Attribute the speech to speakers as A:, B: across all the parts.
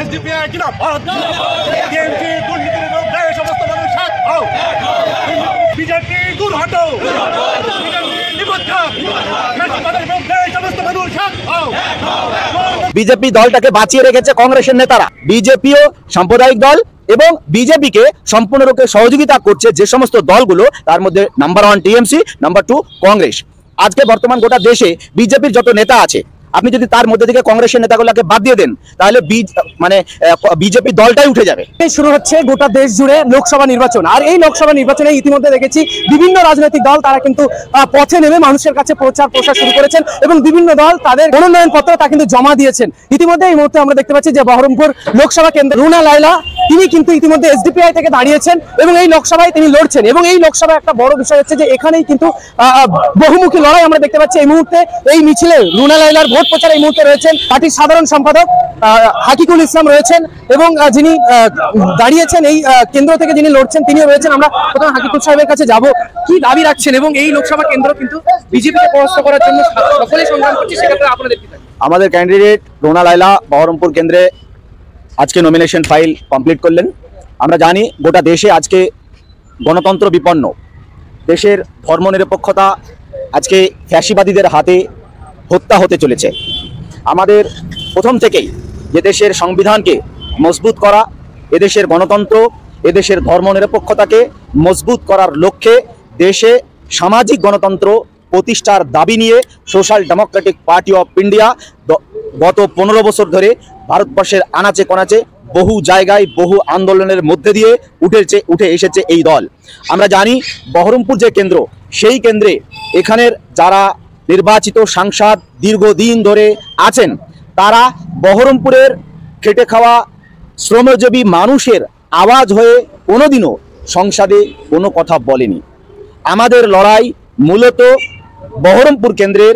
A: SDPI জিন্দাবাদ, TMC দুর্নীতির বিরুদ্ধে সমস্ত মানুষ এক হও, বিজেপি দূর হটো, বিজেপি নিবদ্ধ, ফ্যাসিবাদের বিরুদ্ধে সমস্ত মানুষ এক হও।
B: বিজেপি দলটাকে বাঁচিয়ে রেখেছে কংগ্রেসের নেতারা। বিজেপিও সাম্প্রদায়িক দল এবং বিজেপিকে সম্পূর্ণরূপে সহযোগিতা করছে যে সমস্ত দলগুলো, তার মধ্যে নাম্বার 1 টিএমসি, নাম্বার 2 কংগ্রেস। আজকে বর্তমান গোটা দেশে বিজেপির যত নেতা আছে, আপনি যদি তার মধ্যে থেকে কংগ্রেসের নেতাগুলোকে বাদ দিয়ে দেন, তাহলে বিজেপি দলটাই উঠে যাবে।
C: শুরু হচ্ছে গোটা দেশ জুড়ে লোকসভা নির্বাচন, আর এই লোকসভা নির্বাচনে ইতিমধ্যে দেখেছি বিভিন্ন রাজনৈতিক দল তারা কিন্তু পথে নেমে মানুষের কাছে প্রচার প্রসার শুরু করেছেন এবং বিভিন্ন দল তাদের মনোনয়ন পত্র তা কিন্তু জমা দিয়েছেন। ইতিমধ্যে এই মুহূর্তে আমরা দেখতে পাচ্ছি যে বহরমপুর লোকসভা কেন্দ্র রুনা লায়লা তিনি কিন্তু ইতিমধ্যে এসডিপিআই থেকে দাঁড়িয়েছেন এবং এই লোকসভায় তিনি লড়ছেন। এবং এই লোকসভায় একটা বড় বিষয় হচ্ছে যে এখানেই কিন্তু বহুমুখী লড়াই আমরা দেখতে পাচ্ছি। এই মুহূর্তে এই মিছিলে রুনা লায়লার ভোট প্রচার এই মুহূর্তে রয়েছেন পার্টির সাধারণ সম্পাদক হাকিকুল ইসলাম রয়েছেন এবং যিনি দাঁড়িয়েছেন এই কেন্দ্র থেকে যিনি লড়ছেন তিনিও রয়েছেন। আমরা প্রথমে হাকিকুল সাহেবের কাছে যাব, কি দাবি রাখছেন এবং এই লোকসভা কেন্দ্র কিন্তু বিজেপিকে পরাস্ত করার জন্য সকলেই সংগ্রাম করছে, সেক্ষেত্রে আপনাদের কি?
B: আমাদের ক্যান্ডিডেট রুনা লায়লা বহরমপুর কেন্দ্রে আজকে নমিনেশন ফাইল কমপ্লিট করলেন। আমরা জানি গোটা দেশে আজকে গণতন্ত্র বিপন্ন, দেশের ধর্মনিরপেক্ষতা আজকে ফ্যাসিবাদীদের হাতে হত্যা হতে চলেছে। আমাদের প্রথম থেকেই যে দেশের সংবিধানকে মজবুত করা, এদেশের গণতন্ত্র, এদেশের ধর্মনিরপেক্ষতাকে মজবুত করার লক্ষ্যে দেশে সামাজিক গণতন্ত্র প্রতিষ্ঠার দাবি নিয়ে social democratic party of India গত 15 বছর ধরে ভারতবর্ষের আনাচে কোনাচে বহু জায়গায় বহু আন্দোলনের মধ্যে দিয়ে উঠে এসেছে এই দল। আমরা জানি বহরমপুর যে কেন্দ্র, সেই কেন্দ্রে এখানের যারা নির্বাচিত সাংসদ দীর্ঘদিন ধরে আছেন, তারা বহরমপুরের খেটে খাওয়া শ্রমজীবী মানুষের আওয়াজ হয়ে কোনোদিনও সংসদে কোনো কথা বলেনি। আমাদের লড়াই মূলত বহরমপুর কেন্দ্রের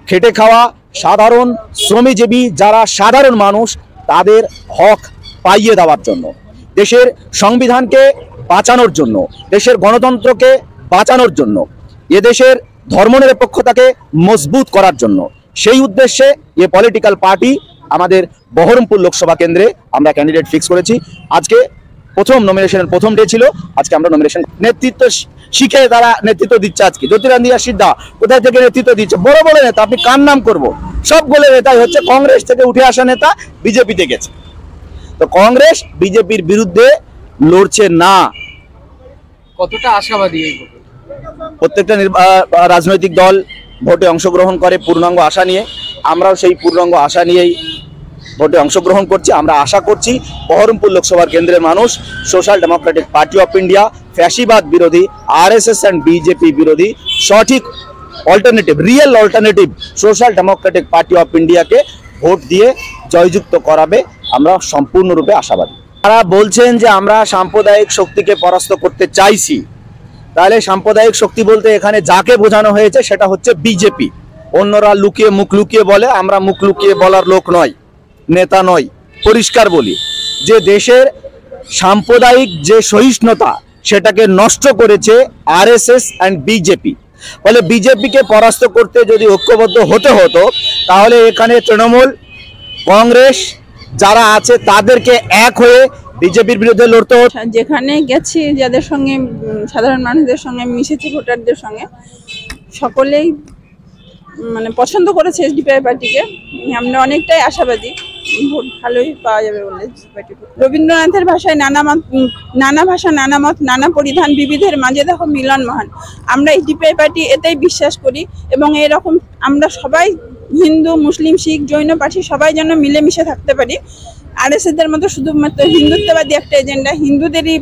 B: খেটে খাওয়া সাধারণ শ্রমজীবী যারা সাধারণ মানুষ, তাদের হক পাইয়ে দেওয়ার জন্য, দেশের সংবিধানকে বাঁচানোর জন্য, দেশের গণতন্ত্রকে বাঁচানোর জন্য, এদেশের ধর্মনিরপেক্ষতাকে মজবুত করার জন্য। সেই উদ্দেশ্যে এ পলিটিক্যাল পার্টি আমাদের বহরমপুর লোকসভা কেন্দ্রে আমরা ক্যান্ডিডেট ফিক্স করেছি। আজকে প্রথম নমিনেশনের প্রথম ডে ছিল, আজকে আমরা নমিনেশন নেতৃত্ব শিখে তারা নেতৃত্ব দিচ্ছে। আজকে জ্যোতিরাদিত্য সিদ্ধা কোথায় থেকে নেতৃত্ব দিচ্ছে? বড় বড় নেতা, আপনি কার নাম করবো? সবগুলো নেতাই হচ্ছে কংগ্রেস থেকে উঠে আসা নেতা, বিজেপিতে গেছে। তো কংগ্রেস বিজেপির বিরুদ্ধে লড়ছে না।
C: কতটা আশাবাদী?
B: প্রত্যেকটা রাজনৈতিক দল ভোটে অংশগ্রহণ করে পূর্ণাঙ্গ আশা নিয়ে, আমরাও সেই পূর্ণাঙ্গ আশা নিয়েই ভোটে অংশগ্রহণ করছি। আমরা আশা করছি বহরমপুর লোকসভার কেন্দ্রের মানুষ social democratic party of India, ফ্যাসিবাদ বিরোধী, আরএসএস অ্যান্ড বিজেপি বিরোধী সঠিক alternative, real alternative social democratic party of ইন্ডিয়াকে ভোট দিয়ে জয়যুক্ত করাবে। আমরা সম্পূর্ণরূপে আশাবাদী। তারা বলছেন যে আমরা সাম্প্রদায়িক শক্তিকে পরাস্ত করতে চাইছি, তাহলে সাম্প্রদায়িক শক্তি বলতে এখানে যাকে বোঝানো হয়েছে সেটা হচ্ছে বিজেপি। অন্যরা লুকিয়ে মুখ লুকিয়ে বলে, আমরা মুখ লুকিয়ে বলার লোক নয়, নেতা নয়। পরিষ্কার বলি যে দেশের সাম্প্রদায়িক যে সহিষ্ণুতা সেটাকে নষ্ট করেছে আরএসএস অ্যান্ড বিজেপি। ফলে বিজেপিকে পরাস্ত করতে যদি ঐক্যবদ্ধ হতে হতো, তাহলে এখানে তৃণমূল, কংগ্রেস যারা আছে তাদেরকে এক হয়ে বিজেপির বিরুদ্ধে লড়তে হতো।
D: যেখানে গেছি, যাদের সঙ্গে সাধারণ মানুষদের সঙ্গে মিশেছি, ভোটারদের সঙ্গে, সকলেই পছন্দ করেছে এসডিপিআই পার্টিকে। আমরা অনেকটাই আশাবাদী ভোট ভালোই পাওয়া যাবে বলে। রবীন্দ্রনাথের ভাষায় নানা ভাষা, নানা মত, নানা পরিধান, বিবিধের মাঝে দেখো মিলন মহান। আমরা এসডিপিআই পার্টি এতেই বিশ্বাস করি এবং এরকম আমরা সবাই হিন্দু, মুসলিম, শিখ, জৈন, পার্সি সবাই যেন মিলেমিশে থাকতে পারি। আরএসএসদের মতো শুধুমাত্র হিন্দুত্ববাদী একটা এজেন্ডা, হিন্দুদেরই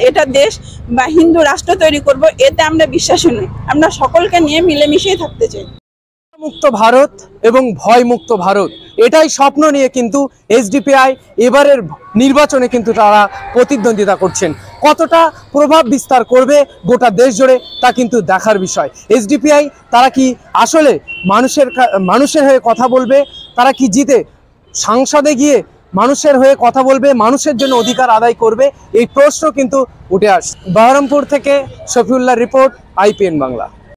D: এটা দেশ বা হিন্দু রাষ্ট্র তৈরি করব, এতে আমরা বিশ্বাসী নই। আমরা সকলকে নিয়ে মিলেমিশেই থাকতে চাই।
C: মুক্ত ভারত এবং ভয় মুক্ত ভারত, এটাই স্বপ্ন নিয়ে কিন্তু এসডিপিআই এবারের নির্বাচনে কিন্তু তারা প্রতিদ্বন্দ্বিতা করছেন। কতটা প্রভাব বিস্তার করবে গোটা দেশ জুড়ে তা কিন্তু দেখার বিষয়। এসডিপিআই তারা কি আসলে মানুষের হয়ে কথা বলবে? তারা কি জিতে সংসদে গিয়ে মানুষের হয়ে কথা বলবে, মানুষের জন্য অধিকার আদায় করবে? এই প্রশ্ন কিন্তু উঠে আসছে। বহরমপুর থেকে শফিউল্লাহ রিপোর্ট, IPN বাংলা।